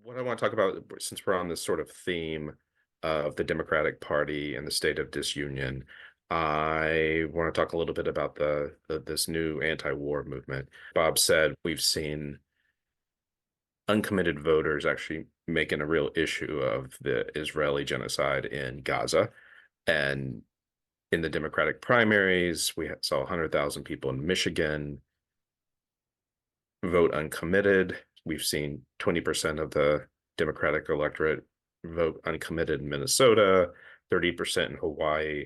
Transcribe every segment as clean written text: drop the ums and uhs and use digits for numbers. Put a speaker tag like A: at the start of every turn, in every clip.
A: What I want to talk about, since we're on this sort of theme of the Democratic Party and the state of disunion, I want to talk a little bit about this new anti-war movement. Bob said we've seen uncommitted voters actually making a real issue of the Israeli genocide in Gaza. And in the Democratic primaries, we saw 100,000 people in Michigan vote uncommitted. We've seen 20% of the Democratic electorate vote uncommitted in Minnesota, 30% in Hawaii.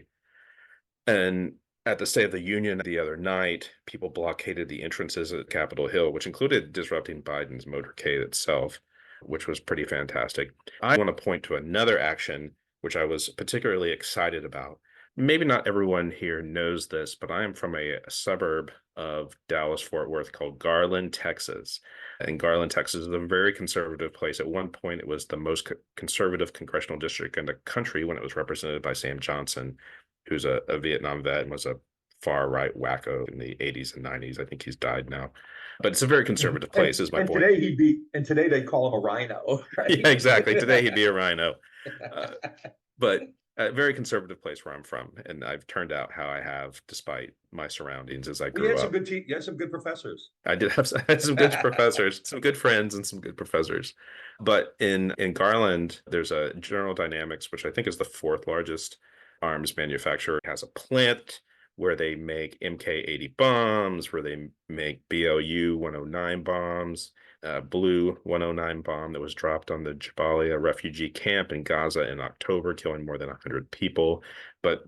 A: And at the State of the Union the other night, people blockaded the entrances at Capitol Hill, which included disrupting Biden's motorcade itself, which was pretty fantastic. I want to point to another action, which I was particularly excited about. Maybe not everyone here knows this, but I am from a suburb of Dallas-Fort Worth called Garland, Texas. And Garland, Texas is a very conservative place. At one point, it was the most conservative congressional district in the country when it was represented by Sam Johnson, who's a Vietnam vet and was a far right wacko in the 80s and 90s. I think he's died now. But it's a very conservative place, is my
B: And
A: point.
B: today they call him a rhino, right?
A: Yeah, exactly. Today he'd be a rhino. But a very conservative place where I'm from, and I've turned out how I have, despite my surroundings as I
B: We had
A: grew
B: some
A: up.
B: you had some good professors.
A: I did have I had some good professors, some good friends, and some good professors. But in Garland, there's a General Dynamics, which I think is the fourth largest arms manufacturer. It has a plant where they make MK-80 bombs, where they make BLU 109 bombs, Blue 109 bomb that was dropped on the Jabalia refugee camp in Gaza in October, killing more than 100 people. But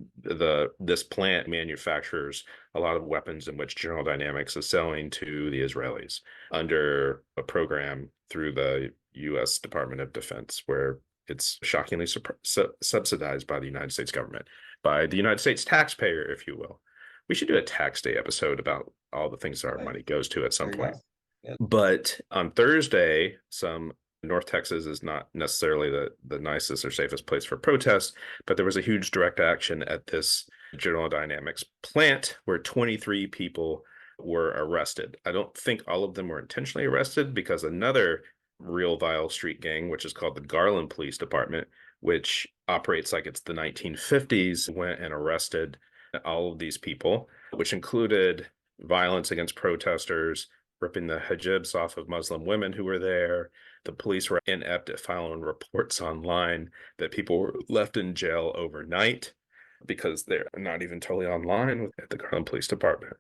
A: this plant manufactures a lot of weapons in which General Dynamics is selling to the Israelis under a program through the U.S. Department of Defense, where it's shockingly subsidized by the United States government, by the United States taxpayer, if you will. We should do a tax day episode about all the things that our money goes to at some point.
B: Yes.
A: But on Thursday, North Texas is not necessarily the nicest or safest place for protest, but there was a huge direct action at this General Dynamics plant where 23 people were arrested. I don't think all of them were intentionally arrested, because another real vile street gang, which is called the Garland Police Department, which operates like it's the 1950s, went and arrested all of these people, which included violence against protesters, ripping the hijabs off of Muslim women who were there. The police were inept at filing reports online that people were left in jail overnight because they're not even totally online with the Garland Police Department.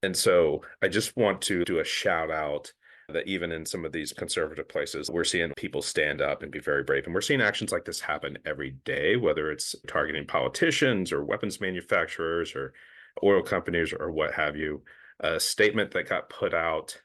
A: And so I just want to do a shout out that even in some of these conservative places, we're seeing people stand up and be very brave. And we're seeing actions like this happen every day, whether it's targeting politicians or weapons manufacturers or oil companies or what have you. A statement that got put out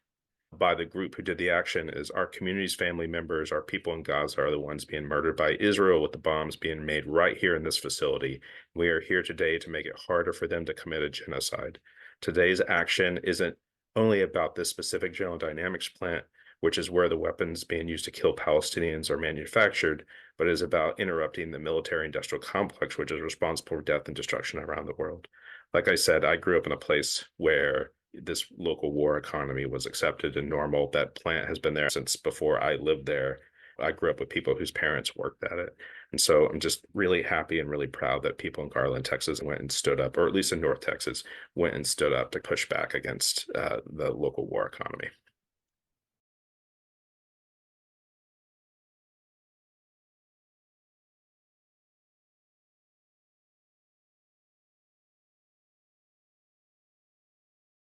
A: by the group who did the action is, our community's family members, our people in Gaza, are the ones being murdered by Israel, with the bombs being made right here in this facility. We are here today to make it harder for them to commit a genocide. Today's action isn't only about this specific General Dynamics plant, which is where the weapons being used to kill Palestinians are manufactured, but is about interrupting the military-industrial complex, which is responsible for death and destruction around the world. Like I said, I grew up in a place where this local war economy was accepted and normal. That plant has been there since before I lived there. I grew up with people whose parents worked at it. And so I'm just really happy and really proud that people in Garland, Texas went and stood up, or at least in North Texas, went and stood up to push back against the local war economy.